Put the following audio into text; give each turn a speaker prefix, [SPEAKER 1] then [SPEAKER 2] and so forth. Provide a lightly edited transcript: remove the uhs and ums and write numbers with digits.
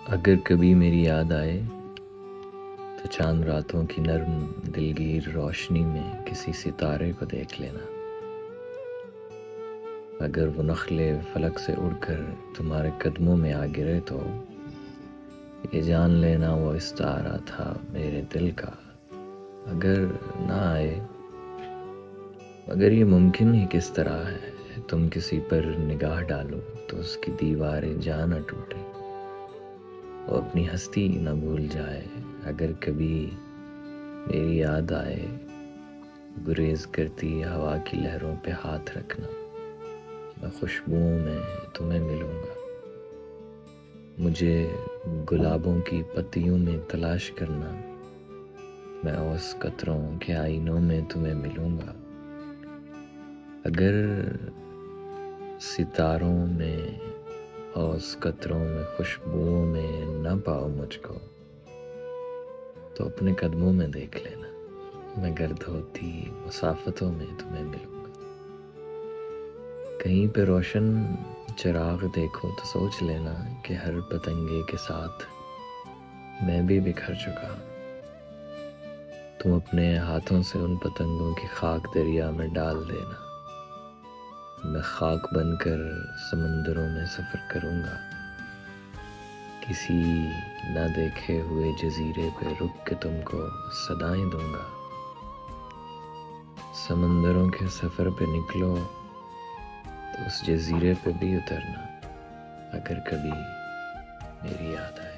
[SPEAKER 1] اگر کبھی میری یاد آئے تو چاند راتوں کی نرم دلگیر روشنی میں کسی ستارے کو دیکھ لینا۔ اگر وہ نخلے فلک سے اڑ کر تمہارے قدموں میں آ گرے تو یہ جان لینا وہ استعارہ تھا میرے دل کا۔ اگر نہ آئے، مگر یہ ممکن ہی کس طرح ہے، تم کسی پر نگاہ ڈالو تو اس کی دیواریں جا نہ ٹوٹے، وہ اپنی ہستی نہ بھول جائے۔ اگر کبھی میری یاد آئے، گریز کرتی ہوا کی لہروں پہ ہاتھ رکھنا، میں خوشبوؤں میں تمہیں ملوں گا۔ مجھے گلابوں کی پتیوں میں تلاش کرنا، میں اوس قطروں کے آئینوں میں تمہیں ملوں گا۔ اگر ستاروں میں اوس قطروں میں خوشبوؤں میں نہ پاؤ مجھ کو تو اپنے قدموں میں دیکھ لینا، میں گرد ہوتی مسافتوں میں تمہیں ملوں گا۔ کہیں پہ روشن چراغ دیکھو تو سوچ لینا کہ ہر پتنگے کے ساتھ میں بھی بکھر چکا ہوں۔ تم اپنے ہاتھوں سے ان پتنگوں کی خاک دریا میں ڈال دینا، میں خاک بن کر سمندروں میں سفر کروں گا، کسی نہ دیکھے ہوئے جزیرے پہ رک کے تم کو صدائیں دوں گا۔ سمندروں کے سفر پہ نکلو تو اس جزیرے پہ بھی اترنا، اگر کبھی میری یاد آئے۔